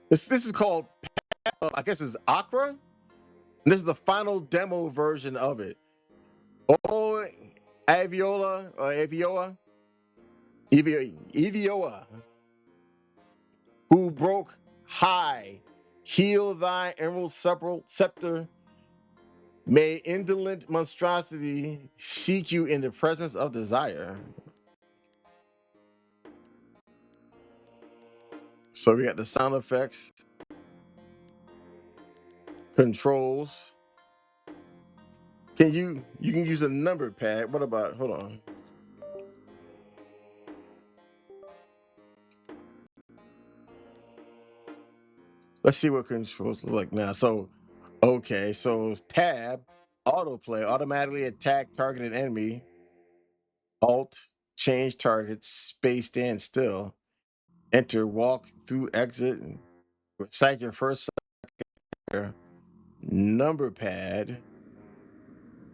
This is called, I guess it's Achra. And this is the final demo version of it. Oh, Aviola or Evioa, who broke high, heal thy emerald scepter. May indolent monstrosity seek you in the presence of desire. So we got the sound effects, controls. You can use a number pad. What about, hold on. Let's see what controls look like now. So, okay, so tab, autoplay, automatically attack targeted enemy. Alt, change target, space, stand still. Enter, walk through, exit, recite your first number pad.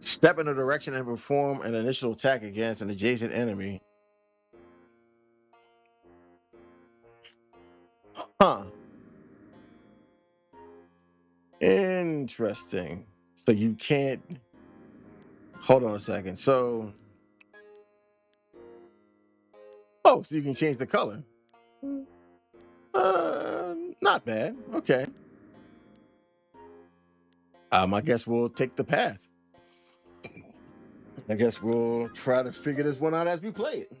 Step in a direction and perform an initial attack against an adjacent enemy. Huh. Interesting. So you can't. Hold on a second. So. Oh, so you can change the color. Not bad. Okay. I guess we'll take the path. I guess we'll try to figure this one out as we play it.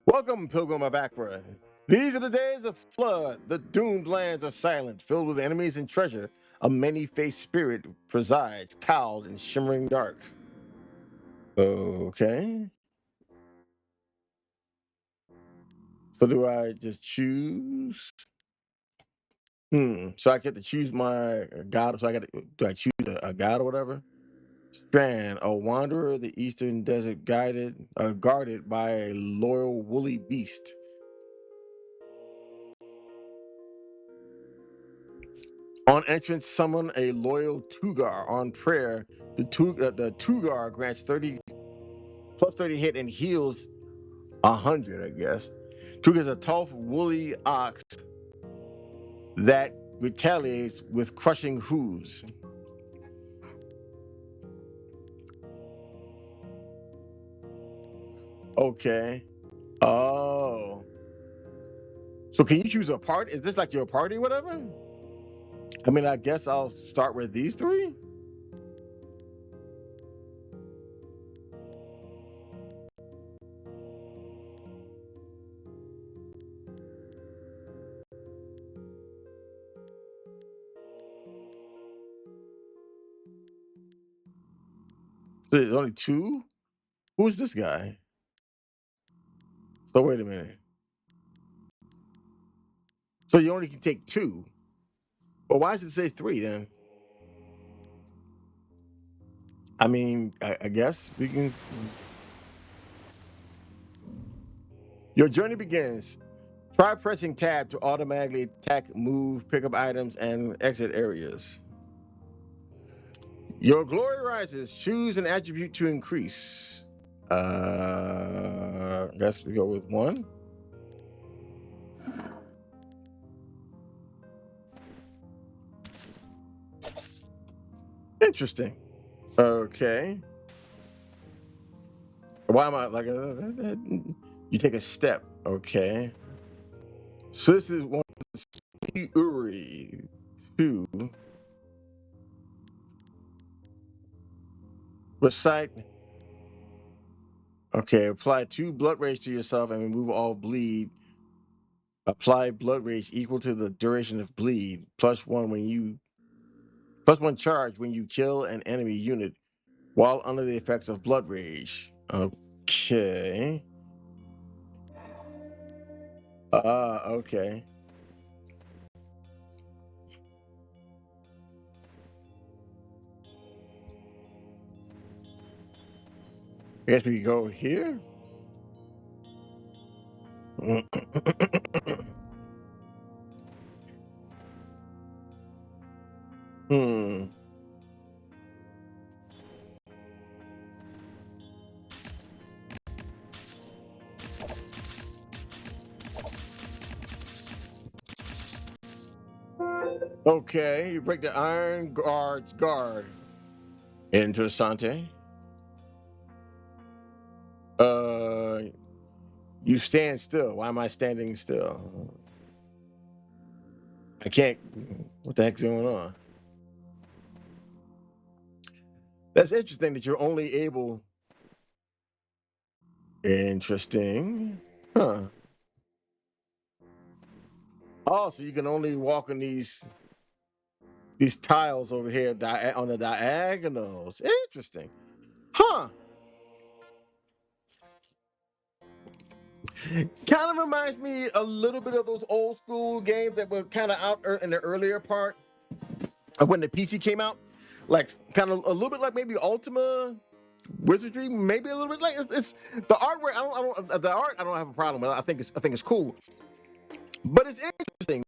Welcome, Pilgrim of Achra. These are the days of flood. The doomed lands are silent, filled with enemies and treasure. A many-faced spirit presides, cowled in shimmering dark. Okay. So do I just choose? So I get to choose my god. So do I choose a god or whatever? Strand, a wanderer, the eastern desert guarded by a loyal woolly beast. On entrance, summon a loyal Tugar. On prayer, the Tugar grants 30 plus 30 hit and heals 100, I guess. Tugar is a tough, woolly ox that retaliates with crushing hooves. Okay. Oh. So can you choose a part? Is this like your party, whatever? I mean, I guess I'll start with these three. There's only two? Who's this guy? So wait a minute. So you only can take two. Well, why does it say three then? I mean, I guess we can. Your journey begins. Try pressing tab to automatically attack, move, pick up items, and exit areas. Your glory rises. Choose an attribute to increase. I guess we go with one. Interesting. Okay. Why am I like you take a step? Okay. So this is one Uri 2. Recite. Okay, apply 2 blood rage to yourself and remove all bleed. Apply blood rage equal to the duration of bleed, plus 1 charge when you kill an enemy unit while under the effects of blood rage. Okay. Okay. I guess we go here. Hmm. Okay, you break the iron guard's guard. Interessante. You stand still. Why am I standing still? I can't. What the heck's going on? That's interesting that you're only able. Interesting. Huh. Oh, so you can only walk on these tiles over here on the diagonals. Interesting. Huh. Kind of reminds me a little bit of those old school games that were kind of out in the earlier part of when the PC came out. Like kind of a little bit like maybe Ultima Wizardry, maybe a little bit like it's the artwork. The art. I don't have a problem with. I think it's cool, but it's interesting.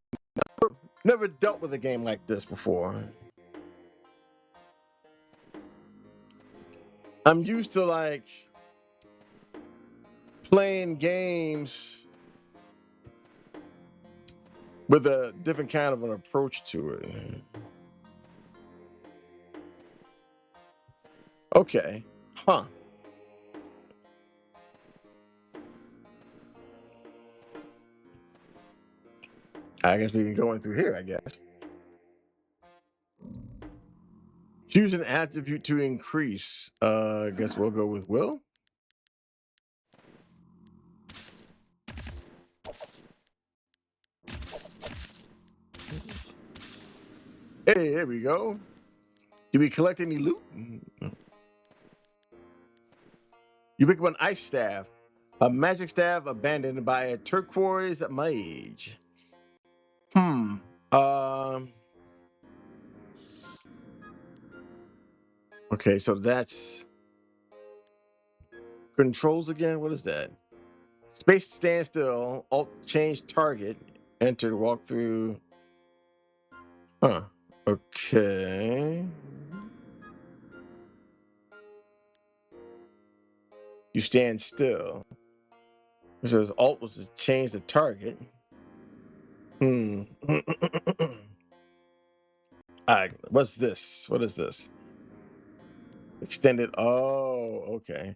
Never dealt with a game like this before. I'm used to like playing games with a different kind of an approach to it. Okay. Huh. I guess we can go in through here, I guess. Choose an attribute to increase. I guess we'll go with will. Hey, here we go. Did we collect any loot? You pick up an ice staff. A magic staff abandoned by a turquoise mage. Um. Okay, so that's controls again. What is that? Space stand still. Alt change target. Enter to walk through. Huh. Okay. You stand still. It says alt was to change the target. All right. What's this? What is this? Extended. Oh, okay.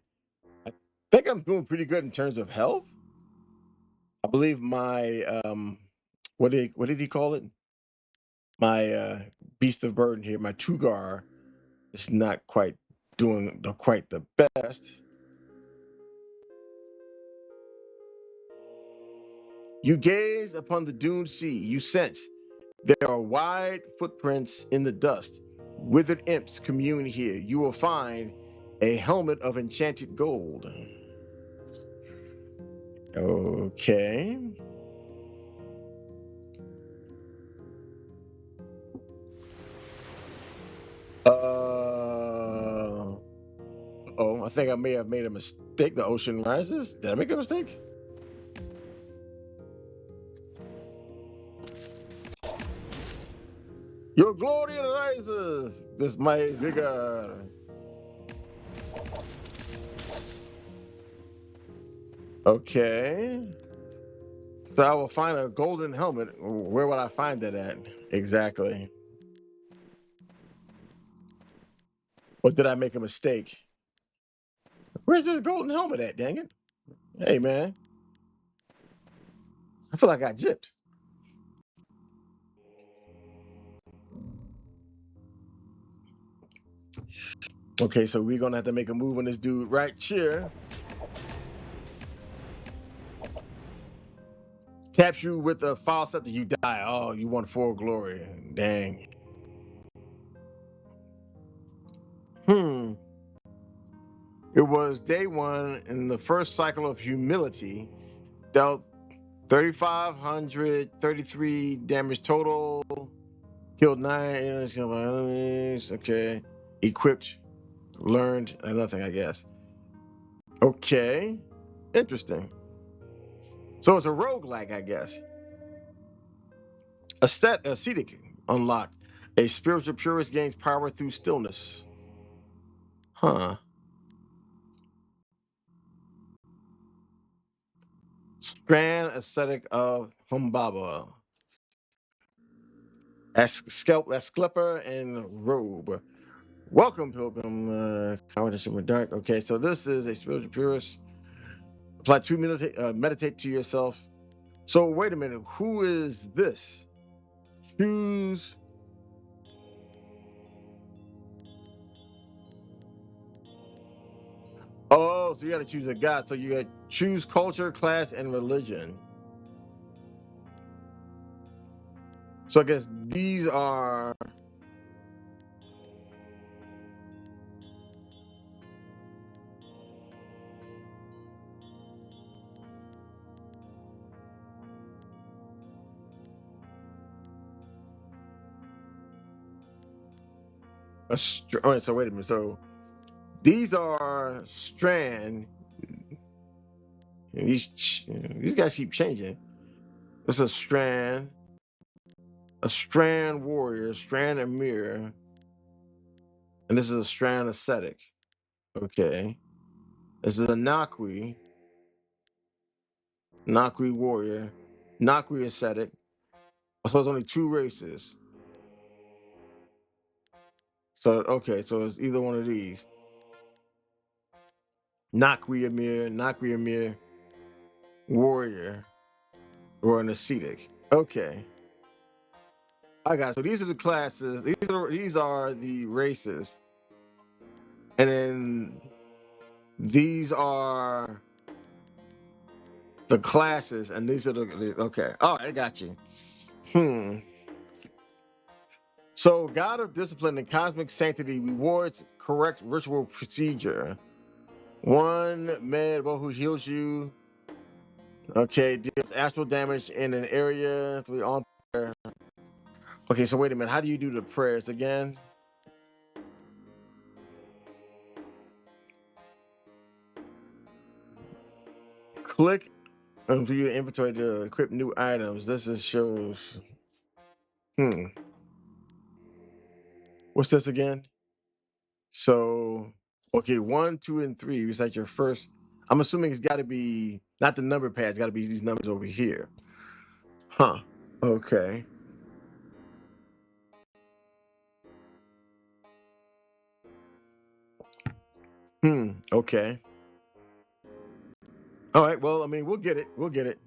I think I'm doing pretty good in terms of health. I believe my what did he call it? My beast of burden here, my Tugar, is not quite doing quite the best. You gaze upon the doomed sea. You sense there are wide footprints in the dust. Withered imps commune here. You will find a helmet of enchanted gold. Okay. Oh, I think I may have made a mistake. The ocean rises. Did I make a mistake? Your glory rises. This might bigger. Okay. So I will find a golden helmet. Where would I find that at? Exactly. Or did I make a mistake? Where's this golden helmet at, dang it? Hey, man. I feel like I gypped. Okay, so we're going to have to make a move on this dude right here. Taps you with a foul scepter, you die. Oh, you won 4 glory. Dang. It was day 1 in the first cycle of humility. Dealt 3,533 damage total. Killed 9 enemies. Okay. Equipped. Learned nothing, I guess. Okay. Interesting. So it's a roguelike, I guess. Ascetic unlocked. A spiritual purist gains power through stillness. Huh. Strand ascetic of Humbaba. Asclepa, and robe. Welcome, Pilgrim. Combination with dark. Okay, so this is a spiritual purist. Apply 2 meditate to yourself. So wait a minute, who is this? Choose. Oh, so you got to choose a god. So you got to choose culture, class, and religion. So I guess these are. All right, so wait a minute. So these are strand. These guys keep changing. It's a strand warrior, strand emir, and this is a strand ascetic. Okay. This is a Nakwi warrior, Nakwi ascetic. So it's only 2 races. So okay, so it's either one of these. Nakwi emir, warrior, or an ascetic. Okay. I got it. So these are the classes. These are the races. And then these are the classes, and these are the okay. All right, I got you. So God of discipline and cosmic sanctity rewards correct ritual procedure. 1 med who heals you. Okay, deals astral damage in an area. 3 on prayer. Okay, so wait a minute. How do you do the prayers again? Click view your inventory to equip new items. This is shows. What's this again? So, okay, 1, 2, and 3 is like your first. I'm assuming it's got to be not the number pad. It's got to be these numbers over here. Huh. Okay. Okay. All right. Well, I mean, we'll get it. We'll get it.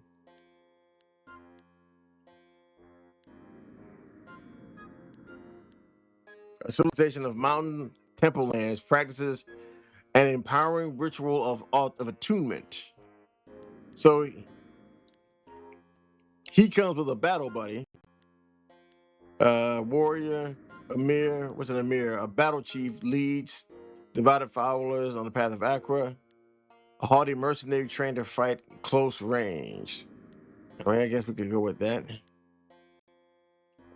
A civilization of mountain temple lands practices an empowering ritual of attunement. So he comes with a battle buddy, warrior, emir. What's an emir? A battle chief leads divided followers on the path of Achra. A hardy mercenary trained to fight close range. I mean, I guess we could go with that.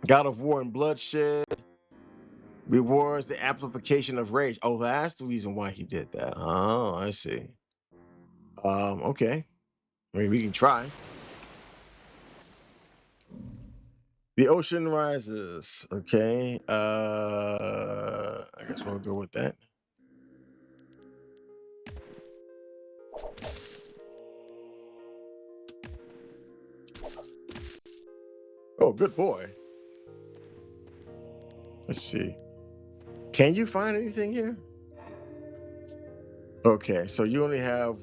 God of war and bloodshed rewards the amplification of rage. Oh, that's the reason why he did that. Oh, I see. Okay. I mean, we can try. The ocean rises. Okay. I guess we'll go with that. Oh, good boy. Let's see. Can you find anything here? Okay, so you only have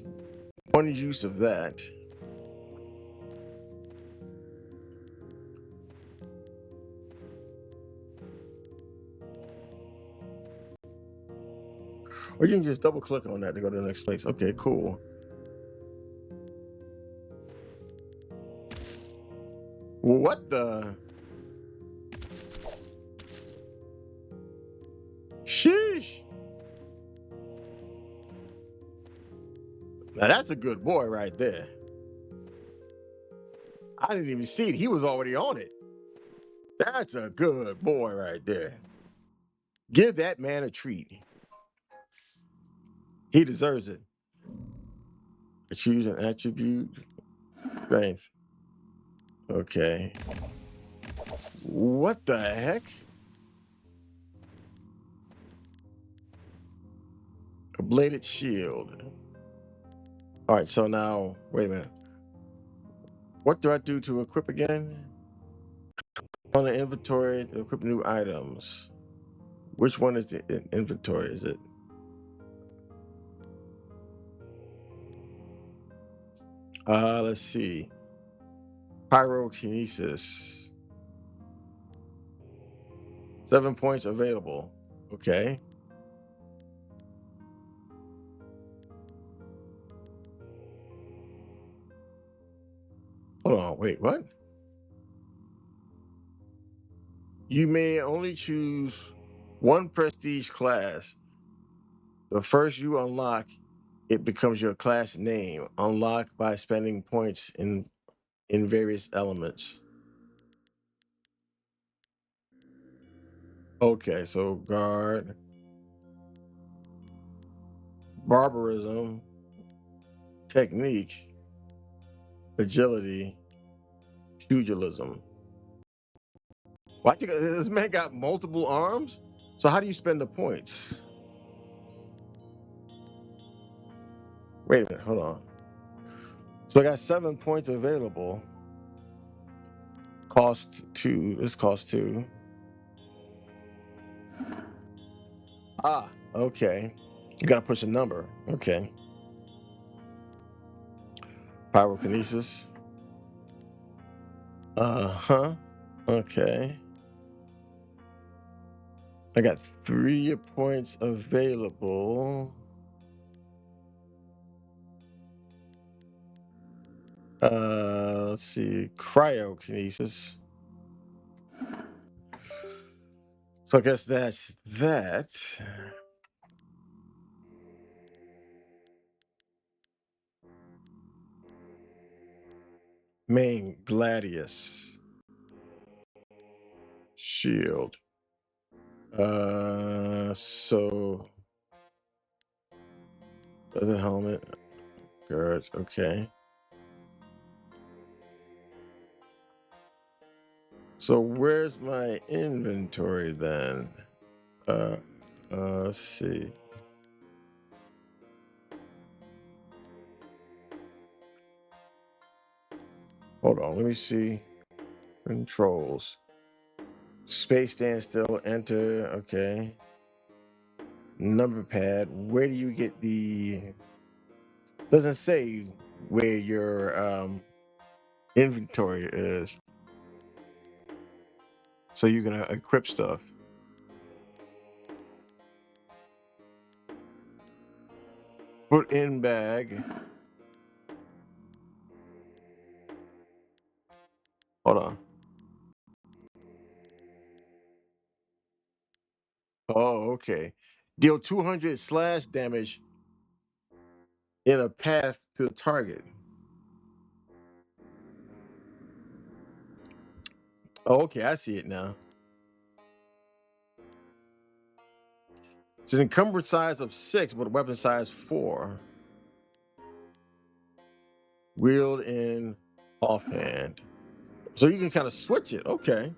1 use of that. Or you can just double click on that to go to the next place. Okay, cool. What the? Sheesh. Now that's a good boy right there. I didn't even see it. He was already on it. That's a good boy right there. Give that man a treat. He deserves it. Choose an attribute. Thanks. Okay. What the heck? A bladed shield. All right, so now, wait a minute. What do I do to equip again? On the inventory, equip new items. Which one is the inventory? Is it? Let's see. Pyrokinesis. 7 points available. Okay. Hold on. Wait, what? You may only choose one prestige class. The first you unlock, it becomes your class name. Unlocked by spending points in various elements. Okay, so guard, barbarism, technique, agility, pugilism. Why this man got multiple arms? So how do you spend the points? Wait a minute, hold on. So I got 7 points available. Cost 2. This costs 2. Ah, okay. You gotta push a number. Okay. Pyrokinesis. Uh-huh. Okay. I got 3 points available. Let's see. Cryokinesis. So I guess that's that. Main Gladius. Shield. So the helmet. Guards. Okay. So where's my inventory then? Let's see. Hold on, let me see. Controls. Space standstill, enter, okay. Number pad. Where do you get the... Doesn't say where your inventory is. So you're gonna equip stuff. Put in bag. Hold on. Oh, okay. Deal 200 slash damage in a path to the target. Oh, okay, I see it now. It's an encumbered size of 6, but a weapon size 4. Wield in offhand. So you can kind of switch it. Okay.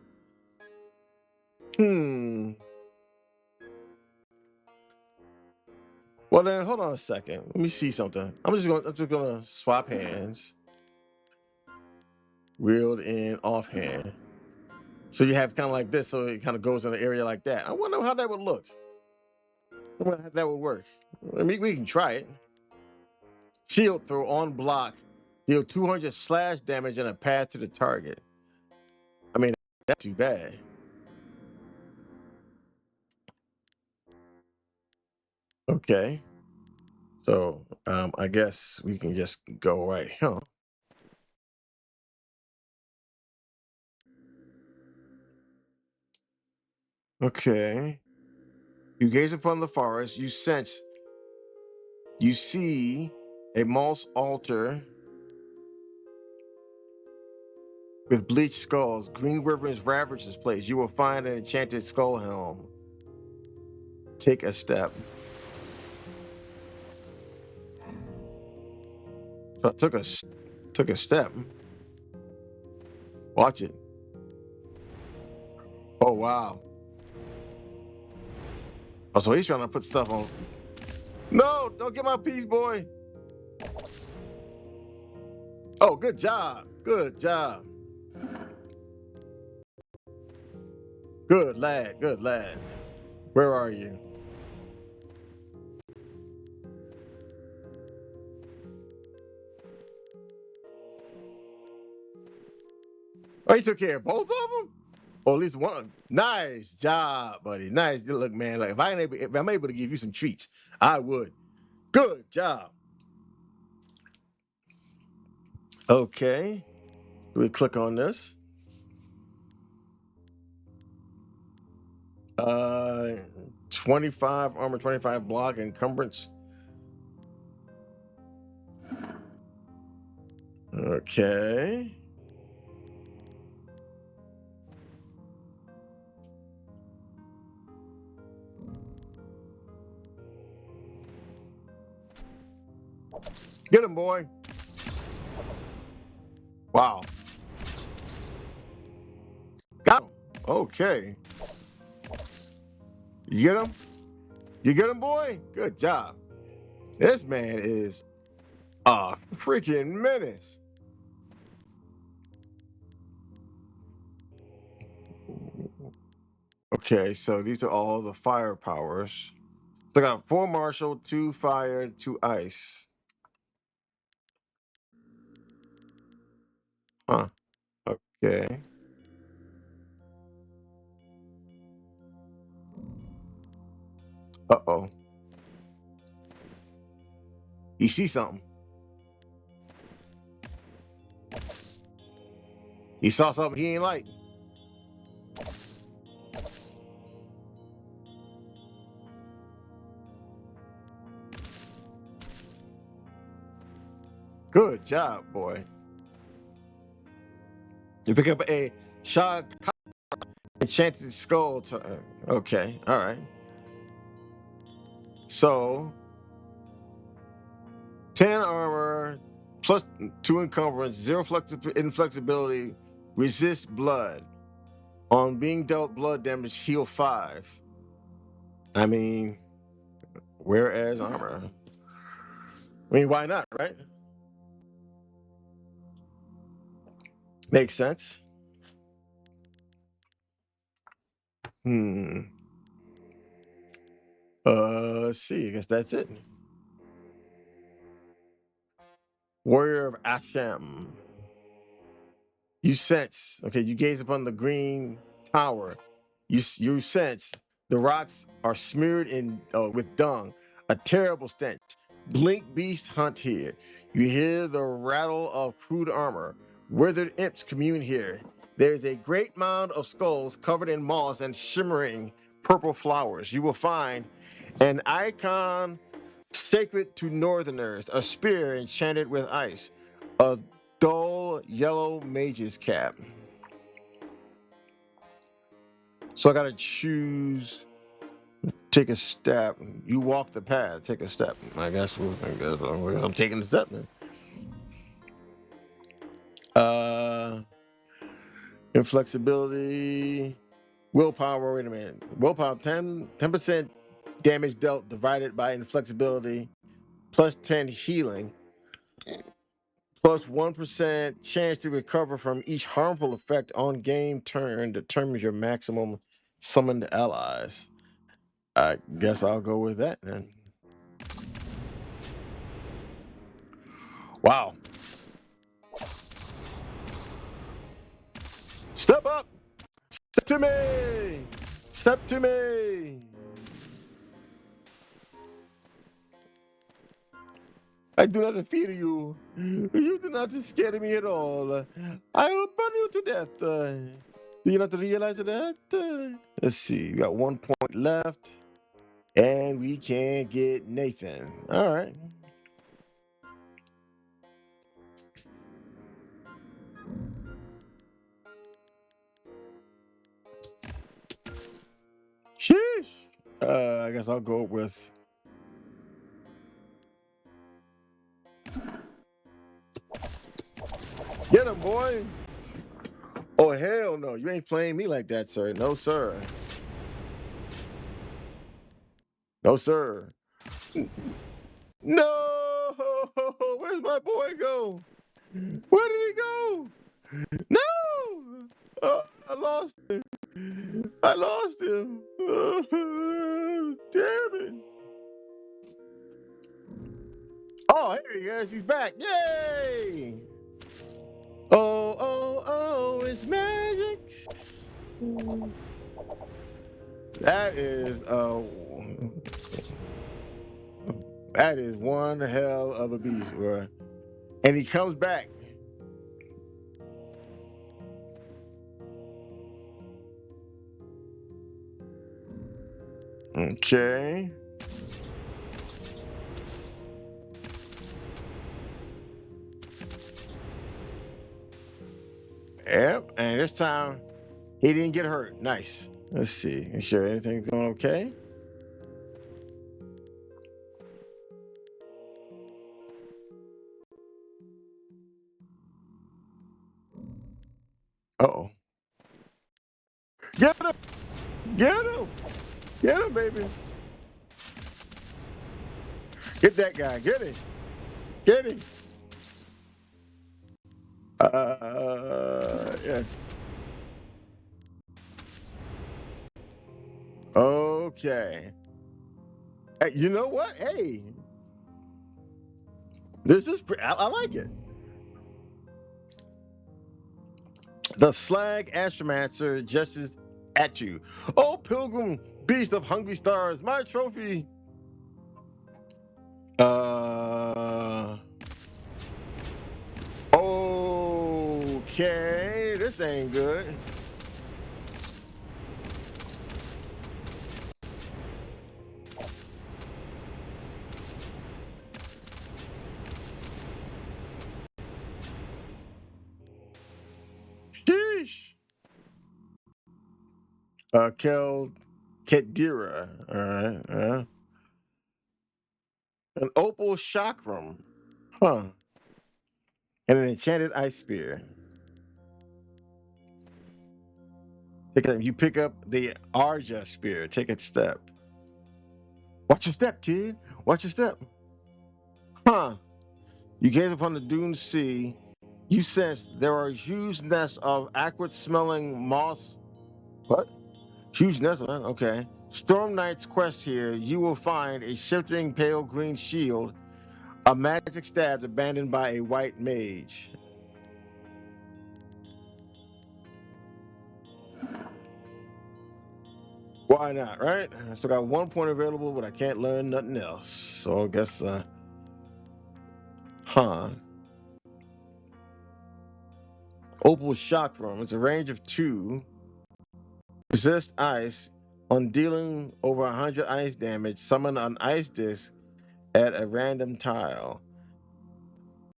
Well then, hold on a second. Let me see something. I'm just gonna swap hands. Wield in offhand. So you have kind of like this, so it kind of goes in an area like that. I wonder how that would look. I wonder how that would work. I mean, we can try it. Shield throw on block. Deal 200 slash damage in a path to the target. I mean, that's too bad. Okay. So I guess we can just go right here. Okay. You gaze upon the forest, you see a moss altar with bleached skulls. Green Wyverns ravage this place. You will find an enchanted skull helm. Take a step. So I took a step. Watch it. Oh wow. Oh, so he's trying to put stuff on. No, don't get my piece, boy. Oh, good job. Good job. Good lad, good lad. Where are you? Oh, you took care of both of them? Or at least one. Nice job, buddy. Nice. Look, man, like if I'm able to give you some treats, I would. Good job. Okay. We click on this. 25 armor, 25 block encumbrance. Okay. Get him, boy. Wow. Got him. Okay. You get him? You get him, boy? Good job. This man is a freaking menace. Okay, so these are all the fire powers. So I got 4 martial, 2 fire, 2 ice. Huh. Okay. Uh-oh. You see something. He saw something he ain't like. Good job, boy. You pick up a shot enchanted skull. Okay, all right. So 10 armor, plus 2 encumbrance, 0 inflexibility, resist blood. On being dealt blood damage, heal 5. I mean, whereas armor. I mean, why not, right? Makes sense. Let's see. I guess that's it. Warrior of Asham. You sense. Okay, you gaze upon the green tower. You sense the rocks are smeared in with dung. A terrible stench. Blink beasts hunt here. You hear the rattle of crude armor. Withered imps commune here. There's a great mound of skulls covered in moss and shimmering purple flowers. You will find an icon sacred to northerners, a spear enchanted with ice, a dull yellow mage's cap. So I gotta choose. Take a step. You walk the path. Take a step. I guess I'm taking the step then. Inflexibility, willpower. Wait a minute. Willpower 10% damage dealt divided by inflexibility, plus 10 healing, plus 1% chance to recover from each harmful effect on game turn determines your maximum summoned allies. I guess I'll go with that then. Wow. Step up. Step to me. Step to me. I do not fear you. You do not scare me at all. I will burn you to death. Do you not realize that? Let's see. We got 1 point left. And we can't get Nathan. All right. Sheesh. I guess I'll go with. Get him, boy. Oh, hell no. You ain't playing me like that, sir. No, sir. No, sir. No. Where's my boy go? Where did he go? No. Oh, I lost him. I lost him. Damn it. Oh, here he is. He's back. Yay. Oh, it's magic. That is one hell of a beast, bro. And he comes back. Okay. Yep. And this time he didn't get hurt. Nice. Let's see. Make sure everything's going okay. Uh-oh. Get him! Get him! Get him, baby! Get that guy. Get him! Get him! Yeah. Okay. Hey, you know what? Hey, this is I like it. The slag astromancer gestures at you. Oh, pilgrim, beast of hungry stars, my trophy. Okay, this ain't good. Sheesh. Kedira. All right. An opal chakram. Huh. And an enchanted ice spear. You pick up the Arja spear. Take a step. Watch your step, kid. Watch your step. Huh. You gaze upon the dune sea. You sense there are huge nests of acrid smelling moss. What? Huge nests of okay. Storm Knight's quest here. You will find a shifting pale green shield, a magic stab abandoned by a white mage. Why not, right? I still got 1 point available, but I can't learn nothing else. So I guess, Opal Chakram. It's a range of 2. Resist ice. On dealing over 100 ice damage, summon an ice disc at a random tile.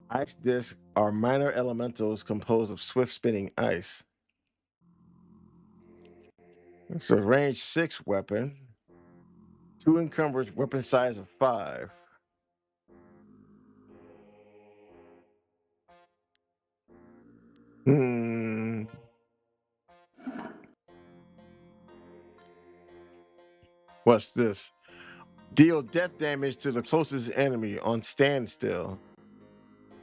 Ice discs are minor elementals composed of swift spinning ice. It's a range 6 weapon. 2 encumbered, weapon size of 5. What's this? Deal death damage to the closest enemy on standstill.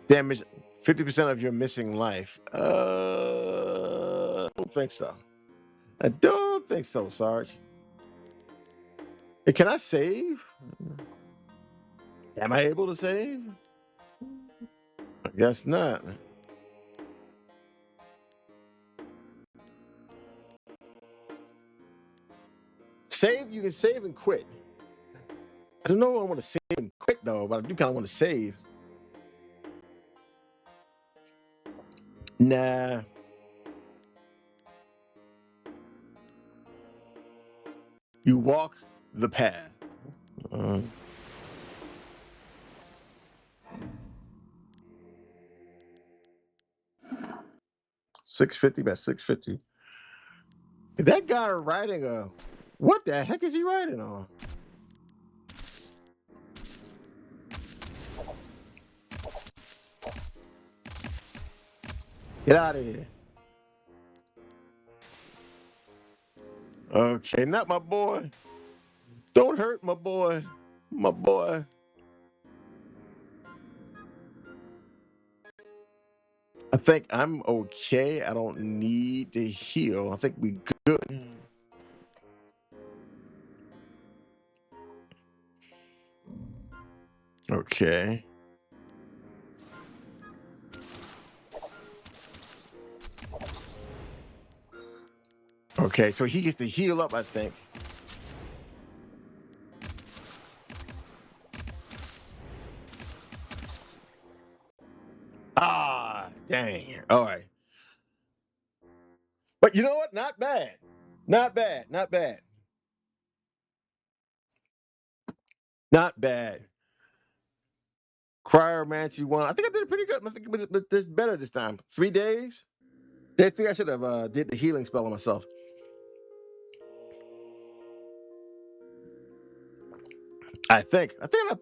Damage 50% of your missing life. I don't think so. I don't think so, Sarge. Hey, can I save? Am I able to save? I guess not. Save, you can save and quit. I don't know if I want to save and quit though, but I do kind of want to save. Nah. You walk the path. 650 by 650. Is that guy riding a... What the heck is he riding on? Get out of here. Okay, not my boy. Don't hurt my boy. My boy. I think I'm okay. I don't need to heal. I think we good. Okay. Okay, so he gets to heal up, I think. Ah, dang. All right. But you know what? Not bad. Not bad. Not bad. Not bad. Cryomancy 1. I think I did it pretty good. I think it did better this time. 3 days? They think I should have did the healing spell on myself. I think I had a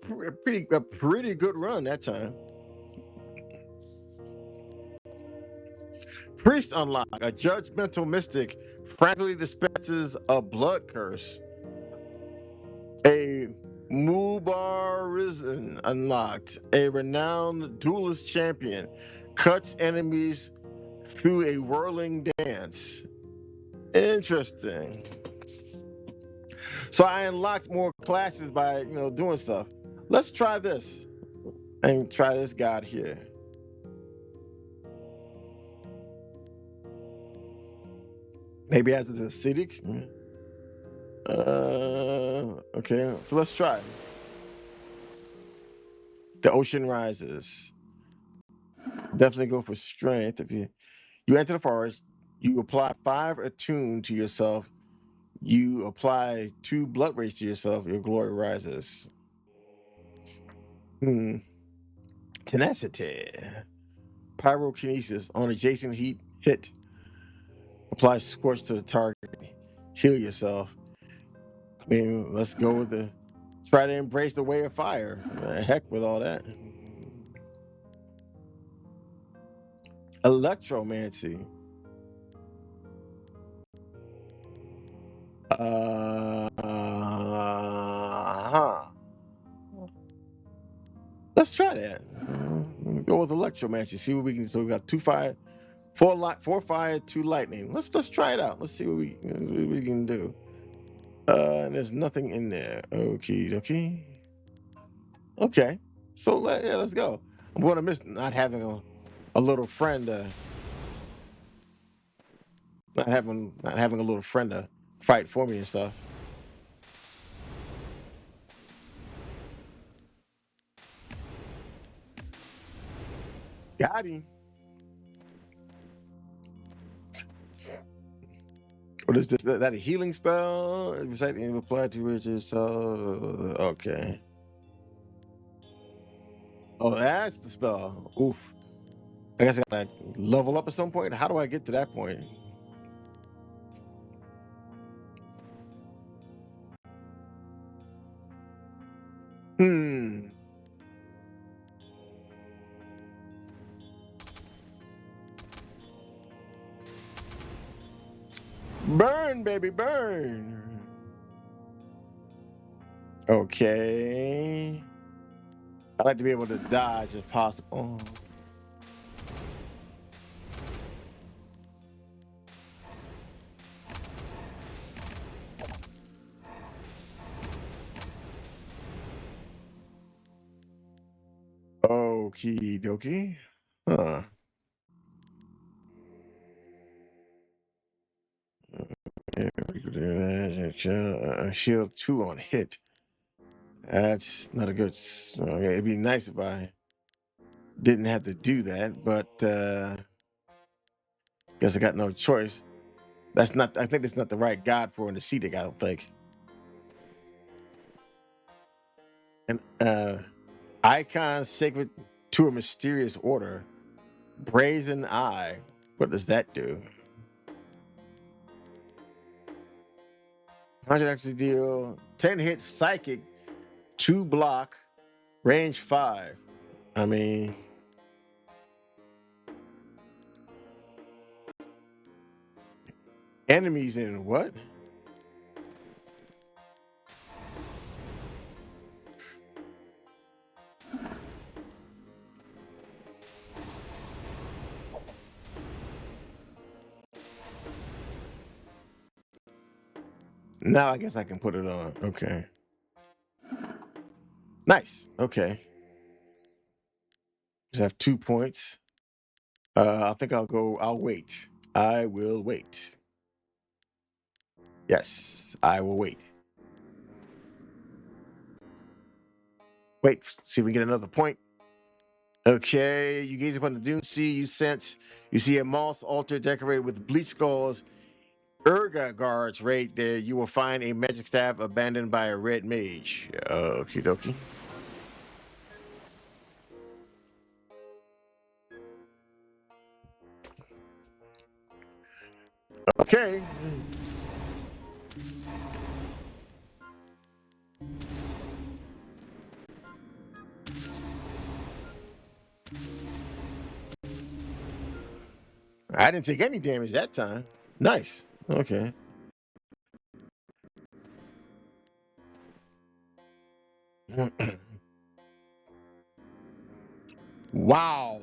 pretty good run that time. Priest unlock. A judgmental mystic frankly dispenses a blood curse. A Mubarizan unlocked. A renowned duelist champion cuts enemies through a whirling dance. Interesting. So I unlocked more classes by doing stuff. Let's try this and try this god here. Maybe as an acidic. Okay, so let's try. The ocean rises. Definitely go for strength. If you enter the forest, you apply 5 attune to yourself. You apply 2 blood rage to yourself. Your glory rises. Tenacity. Pyrokinesis on adjacent hit. Apply scorch to the target. Heal yourself. I mean, let's go with try to embrace the way of fire. Heck with all that. Electromancy. Let's try that. Go with electromancy. See what we can. So we got 2 fire, 4 fire, 2 lightning. Let's try it out. Let's see what we can do. And there's nothing in there. Okay. So let's go. I'm gonna miss not having a little friend. Not having a little friend to fight for me and stuff. Got him. What is this? That a healing spell? Recite and apply to riches. So okay. Oh, that's the spell. Oof. I guess I gotta level up at some point. How do I get to that point? Burn, baby, burn. Okay. I like to be able to dodge if possible. Okie dokie. Huh. Shield 2 on hit. That's not a good. Okay, it'd be nice if I didn't have to do that, but guess I got no choice. That's not. I think that's not the right god for an ascetic. I don't think. And icon sacred to a mysterious order. Brazen Eye. What does that do? 100 actually deal 10 hit psychic, 2 block, range 5. I mean, enemies in what? Now I guess I can put it on. Okay. Nice. Okay. Just have 2 points. I think I'll wait. I will wait. Yes, I will wait. Wait, see if we get another point. Okay, you gaze upon the dune sea, you see a moss altar decorated with bleach skulls. Urga guards right there. You will find a magic staff abandoned by a red mage. Okie dokie. Okay. I didn't take any damage that time. Nice. Okay. Wow.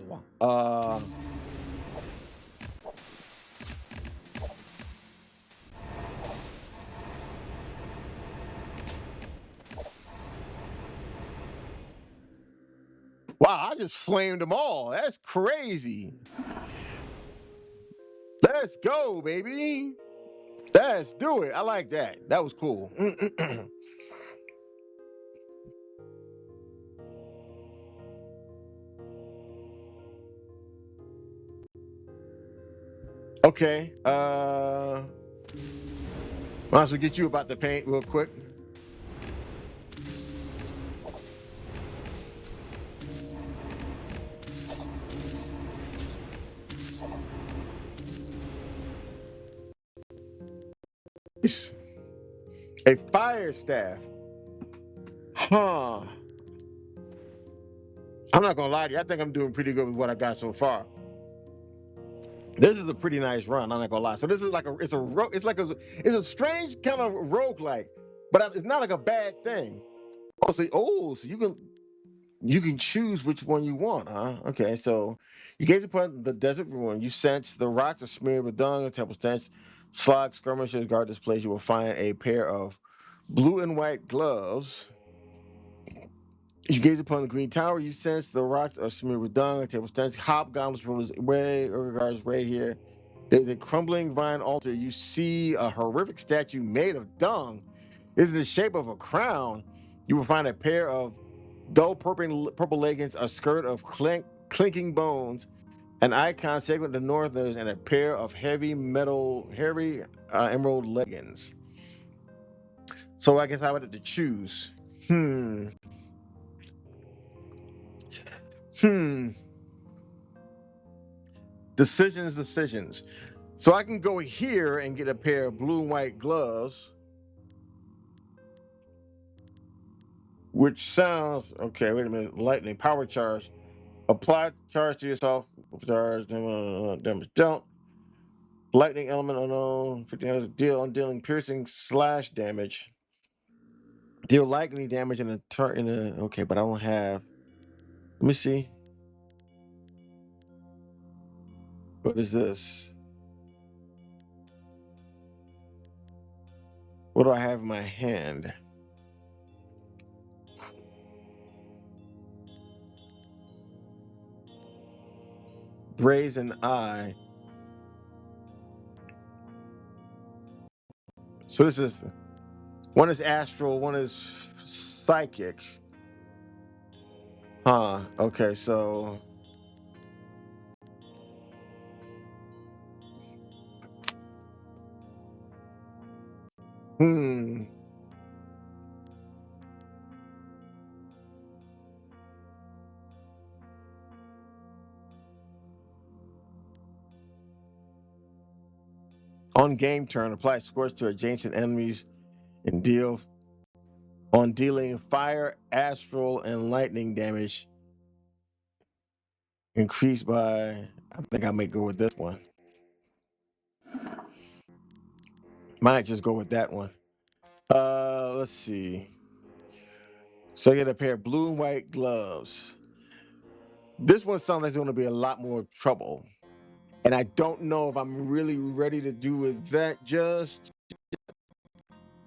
Wow, I just flamed them all. That's crazy. Let's go, baby. Let's do it. I like that. That was cool. Okay. Might as well get you about the paint real quick. A fire staff. Huh. I'm not gonna lie to you. I think I'm doing pretty good with what I got so far. This is a pretty nice run. I'm not gonna lie. So this is like it's a strange kind of roguelike, but it's not like a bad thing. So you can choose which one you want, huh? Okay, so you gaze upon the desert ruin. You sense the rocks are smeared with dung and temple stench. Slog skirmishers guard this place. You will find a pair of blue and white gloves. You gaze upon the green tower. You sense the rocks are smeared with dung and temple stench. Hobgoblins regards right here. There's a crumbling vine altar. You see a horrific statue made of dung. It's in the shape of a crown. You will find a pair of dull purple leggings, a skirt of clinking bones, an icon segment the Northerners, and a pair of heavy emerald leggings. So I guess I would have to choose. Decisions. So I can go here and get a pair of blue and white gloves, which sounds okay. Wait a minute. Lightning power charge. Apply charge to yourself. Charge damage don't. Lightning element unknown. 15 dealing piercing / damage. Deal lightning damage in a okay, but I don't have. Let me see. What is this? What do I have in my hand? Brazen eye. So this is one is astral, one is psychic. Huh. Okay, so on game turn, apply scorch to adjacent enemies and dealing fire, astral, and lightning damage. Increased by, I think I may go with this one. Might just go with that one. Let's see. So I get a pair of blue and white gloves. This one sounds like it's going to be a lot more trouble. And I don't know if I'm really ready to do with that just.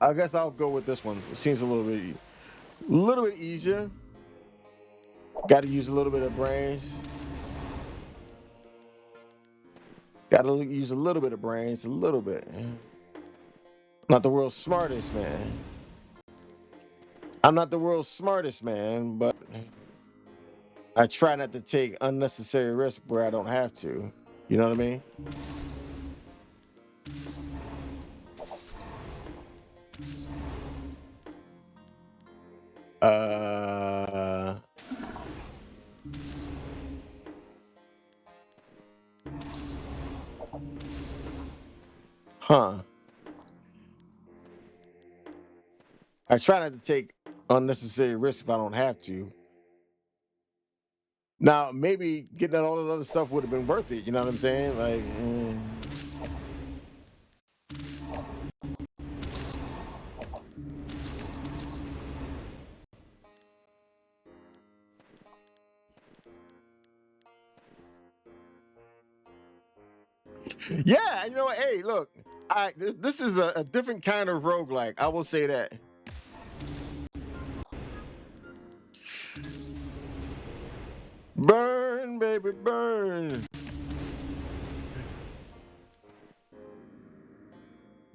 I guess I'll go with this one. It seems a little bit easier. Got to use a little bit of brains. Gotta use a little bit of brains, a little bit. Not the world's smartest man. I'm not the world's smartest man, but I try not to take unnecessary risks where I don't have to. You know what I mean? Huh. I try not to take unnecessary risks if I don't have to. Now, maybe getting all that other stuff would have been worth it. You know what I'm saying? Like, yeah, you know what? Hey, look, this is a different kind of roguelike. I will say that. Burn, baby, burn.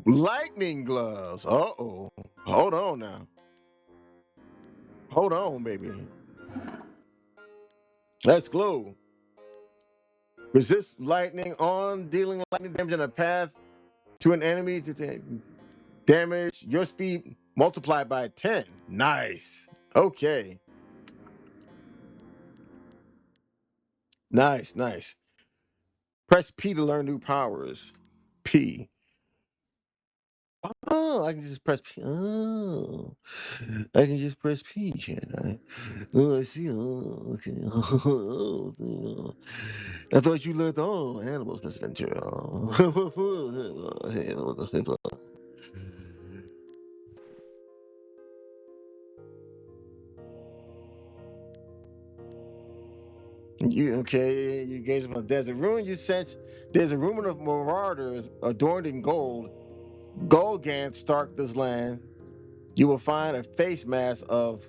Lightning gloves. Uh-oh. Hold on now. Hold on, baby. Let's glow. Resist lightning on, dealing lightning damage in a path to an enemy to take damage. Your speed multiplied by 10. Nice. Okay. Nice, nice. Press P to learn new powers. P. Oh, I can just press P. Oh, I can just press P, can't I? Oh, I see. Oh, okay. I thought you looked animals, Mr. Ventura. You okay? You gaze upon the desert ruin. You sense there's a rumor of marauders adorned in gold. Golgant stalk this land. You will find a face mask of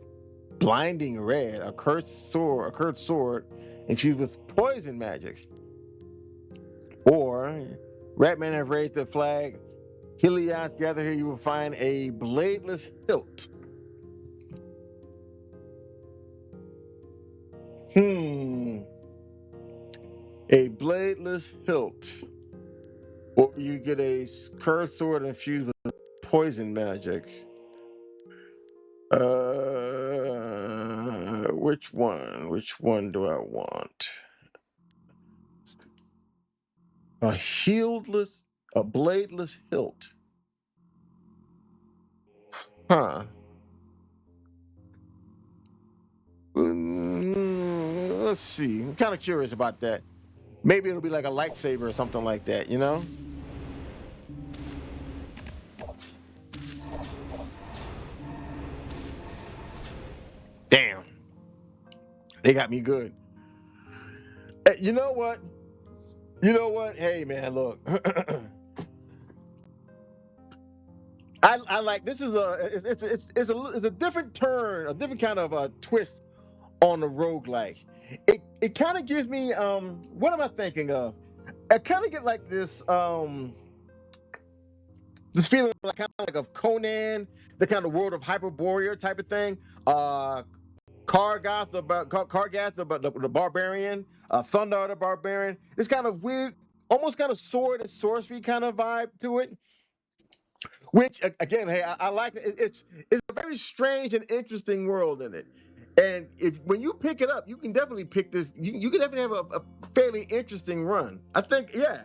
blinding red, a cursed sword infused with poison magic. Or red men have raised the flag. Helions gather here. You will find a bladeless hilt. A bladeless hilt. Or you get a cursed sword infused with poison magic. Which one? Which one do I want? A bladeless hilt. Huh. Let's see. I'm kind of curious about that. Maybe it'll be like a lightsaber or something like that, you know? Damn. They got me good. You know what? You know what? Hey, man, look. I like this is a different turn, a different kind of a twist on the roguelike. It kind of gives me what am I thinking of? I kind of get like this feeling like kind of like of Conan, the kind of world of Hyperborea type of thing. Kargath the barbarian, Thunder the barbarian. This kind of weird, almost kind of sword and sorcery kind of vibe to it. Which again, hey, I like it. It's a very strange and interesting world in it. And when you pick it up, you can definitely pick this. You can definitely have a fairly interesting run. I think, yeah.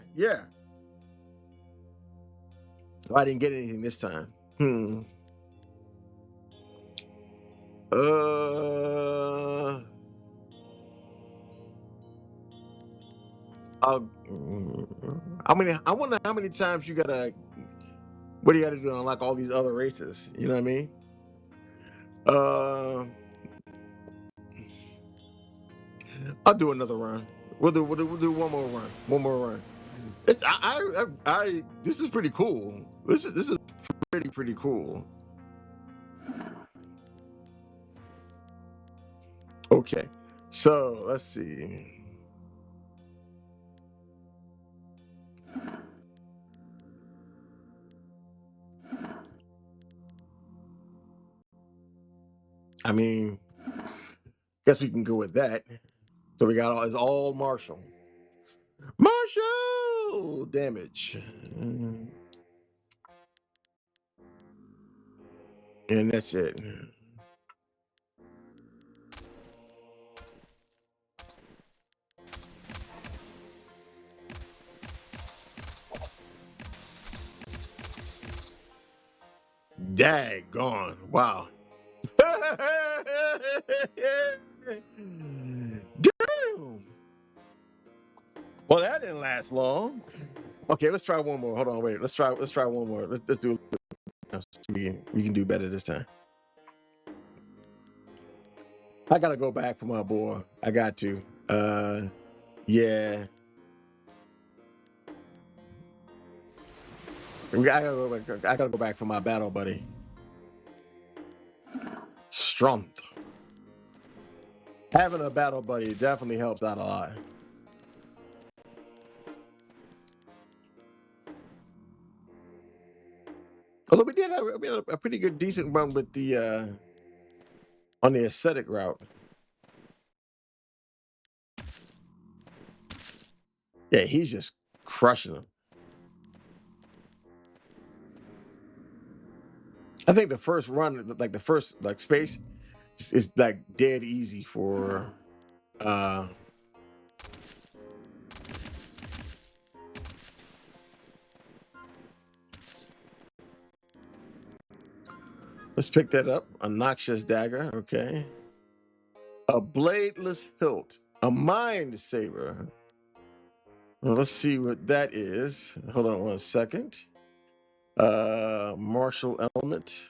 Oh, I didn't get anything this time. I wonder how many times you gotta. What do you gotta do to unlock all these other races? You know what I mean? I'll do another run. We'll do one more run. One more run. This is pretty cool. This is pretty cool. Okay, so let's see. mean, guess we can go with that. So we got it's all martial. Martial damage. And that's it. Daggone. Wow. Damn. Well, that didn't last long. Okay, let's try one more. Hold on, wait. Let's try one more. Let's do we can do better this time. I gotta go back for my boy. I got to. Yeah. I gotta go back for my battle buddy. Strength. Having a battle buddy definitely helps out a lot. Although we had a pretty good, decent run with the on the ascetic route. Yeah, he's just crushing them. I think the first run, like the first space, is like dead easy for let's pick that up. A noxious dagger, okay. A bladeless hilt, a mind saber. Well, let's see what that is. Hold on 1 second. Martial element.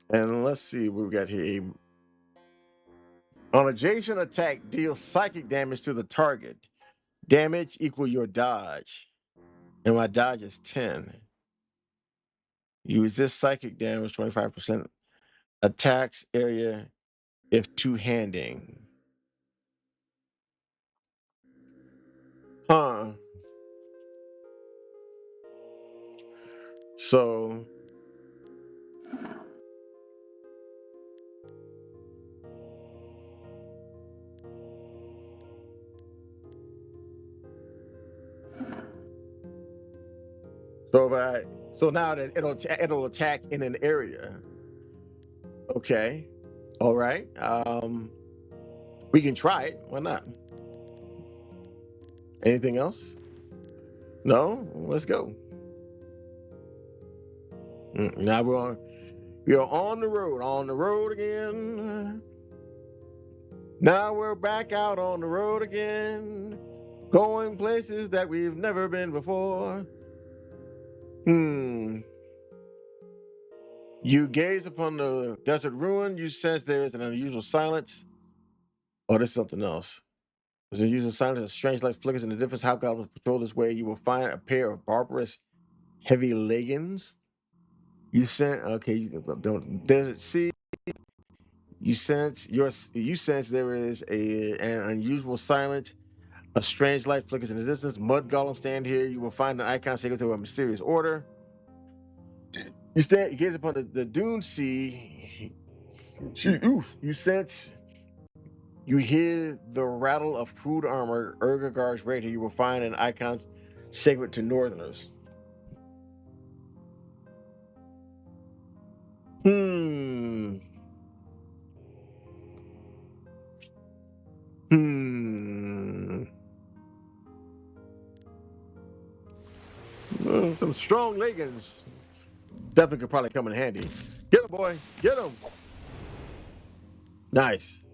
And let's see what we got here. On adjacent attack, deal psychic damage to the target. Damage equal your dodge. And my dodge is 10. Use this psychic damage 25%. Attacks area if two-handing. Huh. So so now that it'll attack in an area. Okay. All right. We can try it. Why not? Anything else? No? Let's go. Now we are on the road again. Now we're back out on the road again, going places that we've never been before. You gaze upon the desert ruin. You sense there is an unusual silence. Oh, there's something else. There's an unusual silence. A strange light flickers in the distance. How goblins patrol this way? You will find a pair of barbarous, heavy leggings. You sense desert sea. You sense there is an unusual silence. A strange light flickers in the distance. Mud golems stand here. You will find an icon sacred to a mysterious order. You gaze upon the dune sea. You hear the rattle of crude armor. Urgagar's right here. You will find an icon sacred to northerners. Some strong leggings definitely could probably come in handy. Get him, boy. Get him. Nice.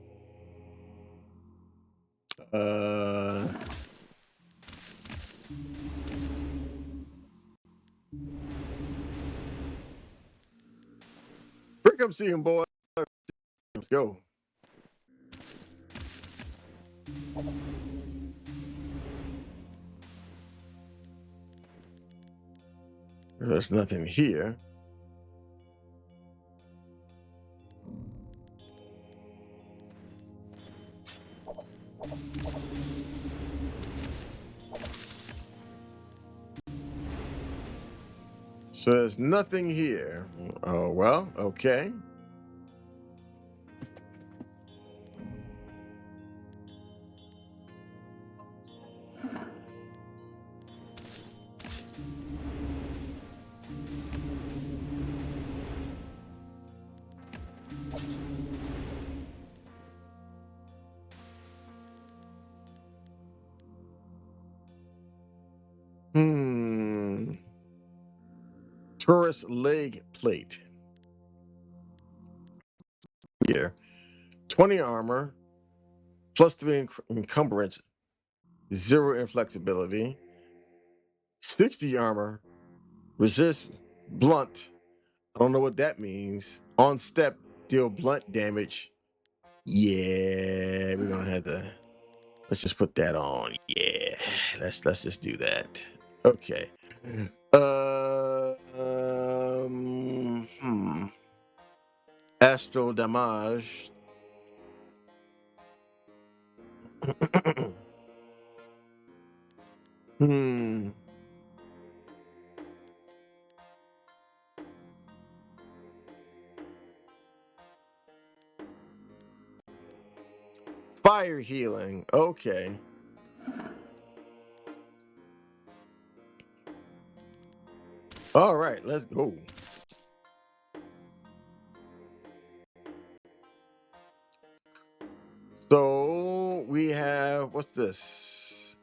Come see him, boy. Let's go. There's nothing here. So there's nothing here. Oh, well, okay. Tourist leg plate. Here. 20 armor, plus 3 encumbrance, 0 inflexibility. 60 armor, resist blunt. I don't know what that means. On step, deal blunt damage. Yeah, we're gonna have to. Let's just put that on. Yeah, let's just do that. Okay. Astral damage. Fire healing. Okay. All right, let's go. So we have, what's this?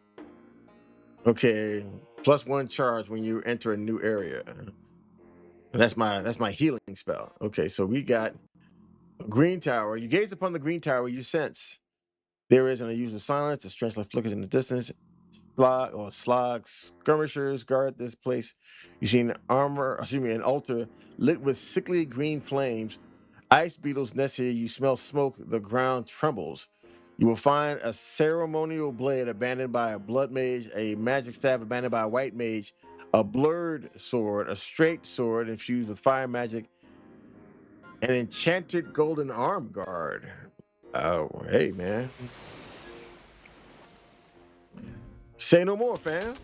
Okay, +1 charge when you enter a new area. And that's my healing spell. Okay, so we got a green tower. You gaze upon the green tower, you sense there is an unusual silence. The strength like flickers in the distance. Slog skirmishers guard this place. You see an altar lit with sickly green flames. Ice beetles nest here. You smell smoke. The ground trembles. You will find a ceremonial blade abandoned by a blood mage, a magic staff abandoned by a white mage, a blurred sword, a straight sword infused with fire magic, an enchanted golden arm guard. Oh, hey, man. Say no more, fam.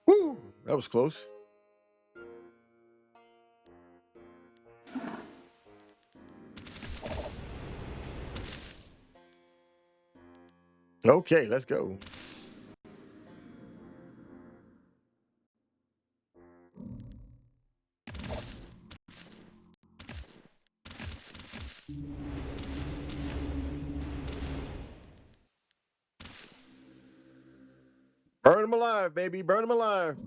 Woo, that was close. Okay, let's go. Burn them alive, baby. Burn them alive.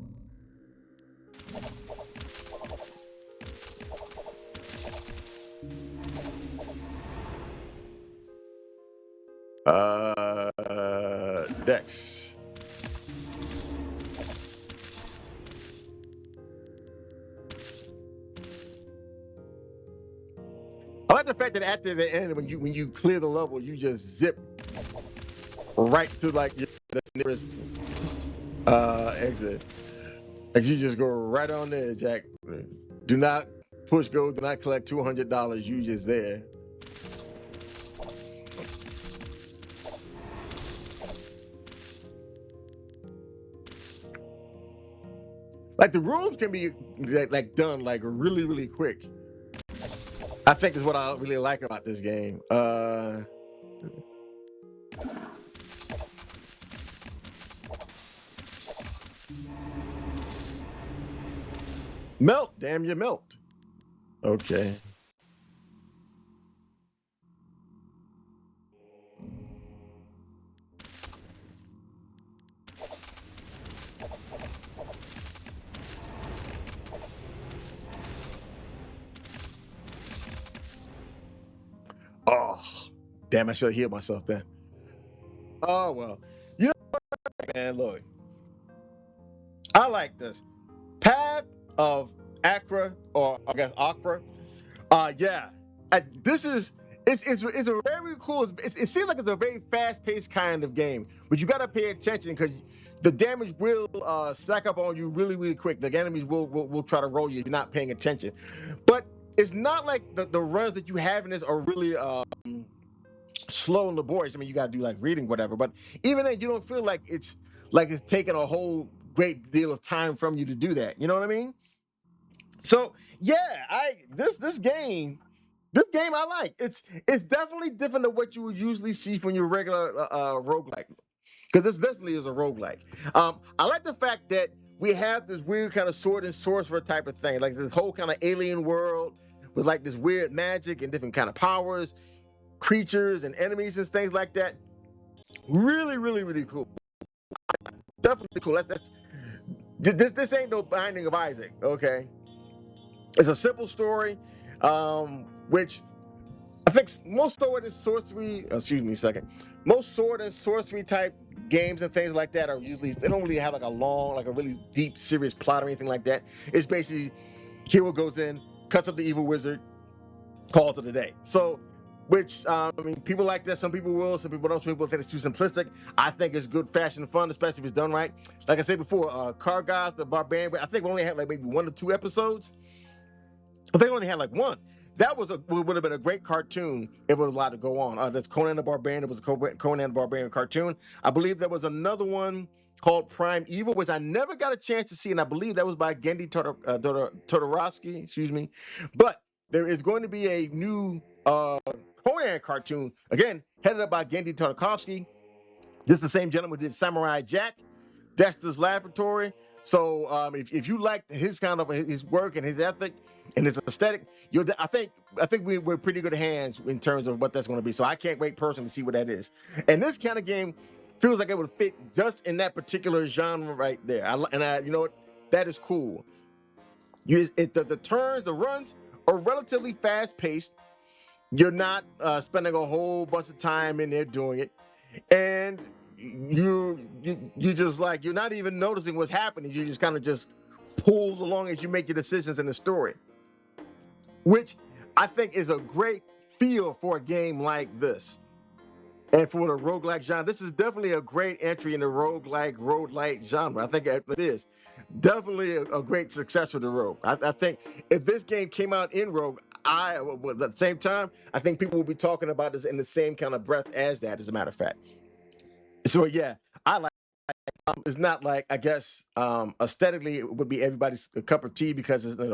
Dex. I like the fact that after the end, when you clear the level, you just zip right to like the nearest exit. Like you just go right on there, Jack. Do not push go. Do not collect $200. You just there. Like the rooms can be like done like really, really quick. I think is what I really like about this game. Melt, damn you melt. Okay. Oh, damn! I should have healed myself then. Oh well, you know what, man? Look, I like this Path of Achra, or I guess Achra. Yeah, this is it's a very cool. It seems like it's a very fast paced kind of game, but you got to pay attention because the damage will stack up on you really, really quick. The enemies will try to roll you if you're not paying attention, but it's not like the runs that you have in this are really slow and laborious. I mean, you got to do like reading, whatever. But even then, you don't feel like it's taking a whole great deal of time from you to do that. You know what I mean? So yeah, this game I like. It's definitely different than what you would usually see from your regular roguelike. Because this definitely is a roguelike. I like the fact that we have this weird kind of sword and sorcerer type of thing, like this whole kind of alien world with like this weird magic and different kind of powers, creatures and enemies and things like that. Really, really, really cool. Definitely cool. This ain't no Binding of Isaac, okay? It's a simple story, which I think most sword and sorcery. Excuse me a second. Most sword and sorcery type games and things like that are usually, they don't really have like a long, like a really deep, serious plot or anything like that. It's basically hero goes in, cuts up the evil wizard, calls it a day. So, which I mean, people like that. Some people will, some people don't. Some people think it's too simplistic. I think it's good fashion fun, especially if it's done right. Like I said before, Kargas the Barbarian. I think we only had like maybe 1 or 2 episodes. I think we only had like 1. That would have been a great cartoon if it was allowed to go on. That's Conan the Barbarian. It was a Conan the Barbarian cartoon. I believe there was another one called Prime Evil, which I never got a chance to see, and I believe that was by Gendy Todorovsky. Excuse me, but there is going to be a new Conan cartoon, again headed up by Gendy Tartakovsky. This is the same gentleman who did Samurai Jack, Dexter's Laboratory. So if you like his kind of his work and his ethic and his aesthetic, I think we're pretty good hands in terms of what that's going to be. So I can't wait personally to see what that is. And this kind of game feels like it would fit just in that particular genre right there. You know what? That is cool. The turns, the runs are relatively fast paced. You're not spending a whole bunch of time in there doing it, and you just like, you're not even noticing what's happening. You just kind of just pulled along as you make your decisions in the story, which I think is a great feel for a game like this. And for the roguelike genre, this is definitely a great entry in the roguelike genre. I think it is definitely a great success for the Rogue. I think if this game came out in Rogue, at the same time, I think people will be talking about this in the same kind of breath as that, as a matter of fact. So yeah, I like it's not like, I guess aesthetically it would be everybody's cup of tea, because it's, the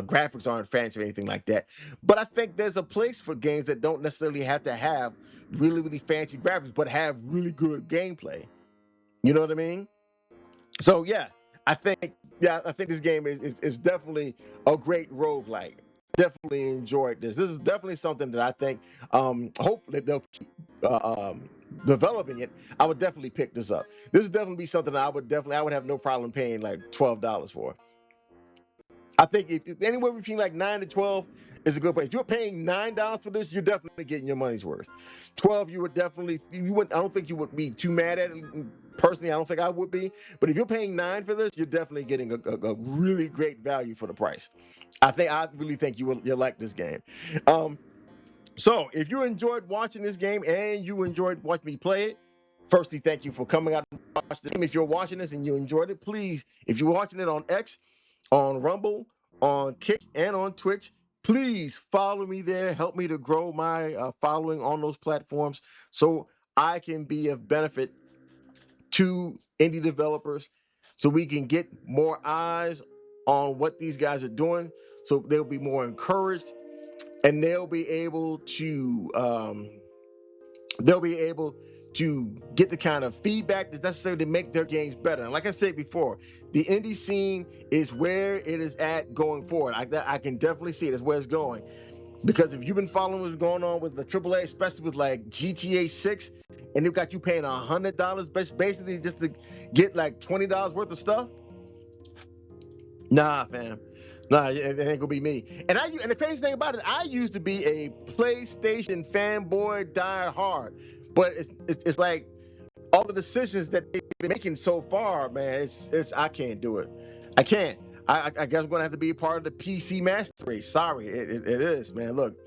graphics aren't fancy or anything like that. But I think there's a place for games that don't necessarily have to have really, really fancy graphics, but have really good gameplay. You know what I mean? So yeah, I think this game is definitely a great roguelike. Definitely enjoyed this. This is definitely something that I think hopefully they'll keep developing it. I would definitely pick this up. This would definitely be something that I would have no problem paying like $12 for. I think if anywhere between like 9 to 12 is a good place. If you're paying $9 for this, you're definitely getting your money's worth. 12, I don't think you would be too mad at it. Personally, I don't think I would be. But if you're paying 9 for this, you're definitely getting a really great value for the price. I really think you'll like this game. So if you enjoyed watching this game and you enjoyed watching me play it, firstly, thank you for coming out and watching the game. If you're watching this and you enjoyed it, please, if you're watching it on X, on Rumble, on Kick, and on Twitch, please follow me there. Help me to grow my following on those platforms so I can be of benefit to indie developers, so we can get more eyes on what these guys are doing, so they'll be more encouraged, and they'll be able to get the kind of feedback that's necessary to make their games better. And like I said before, the indie scene is where it is at going forward. I can definitely see it as where it's going. Because if you've been following what's going on with the AAA, especially with like GTA 6, and they've got you paying $100 basically just to get like $20 worth of stuff, nah, fam. Nah, it ain't gonna be me. And the crazy thing about it, I used to be a PlayStation fanboy, die hard. But it's like all the decisions that they've been making so far, man. I can't do it. I can't. I guess I'm gonna have to be a part of the PC master race. Sorry, it is, man. Look,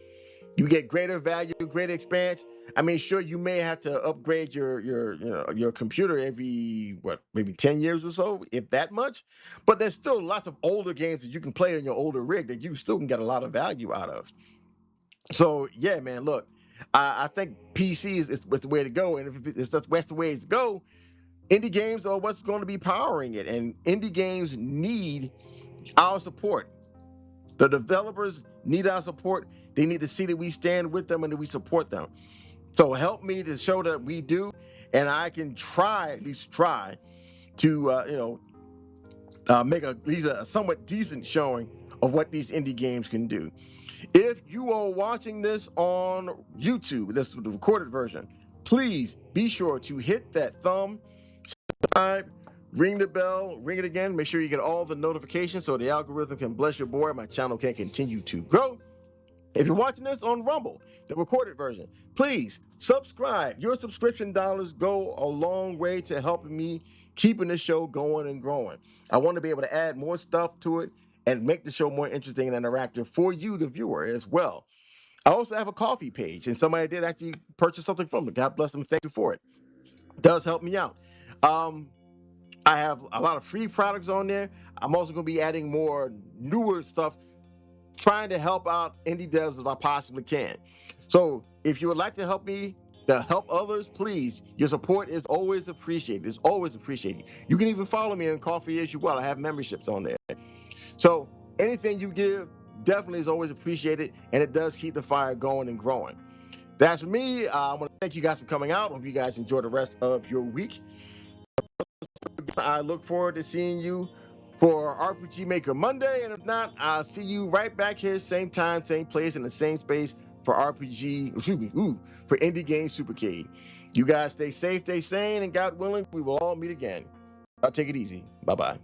you get greater value, greater experience. I mean, sure, you may have to upgrade your computer every maybe 10 years or so, if that much. But there's still lots of older games that you can play on your older rig that you still can get a lot of value out of. So yeah, man, look, I think PC is the way to go, and if that's the way to go, indie games are what's going to be powering it, and indie games need our support. The developers need our support. They need to see that we stand with them and that we support them. So help me to show that we do, and I can at least try to make at least a somewhat decent showing of what these indie games can do. If you are watching this on YouTube, this is the recorded version, please be sure to hit that thumb, subscribe, ring the bell, ring it again. Make sure you get all the notifications so the algorithm can bless your boy. My channel can continue to grow. If you're watching this on Rumble, the recorded version, please subscribe. Your subscription dollars go a long way to helping me keeping the show going and growing. I want to be able to add more stuff to it and make the show more interesting and interactive for you, the viewer, as well. I also have a coffee page, and somebody did actually purchase something from it. God bless them. Thank you for it. It does help me out. I have a lot of free products on there. I'm also going to be adding more newer stuff, trying to help out indie devs as I possibly can. So if you would like to help me, to help others, please, your support is always appreciated. It's always appreciated. You can even follow me on Coffee as well. I have memberships on there. So anything you give definitely is always appreciated, and it does keep the fire going and growing. That's for me. I want to thank you guys for coming out. Hope you guys enjoy the rest of your week. I look forward to seeing you for RPG Maker Monday, and if not, I'll see you right back here, same time, same place, in the same space for for Indie Game Supercade. You guys stay safe, stay sane, and God willing, we will all meet again. I'll take it easy. Bye-bye.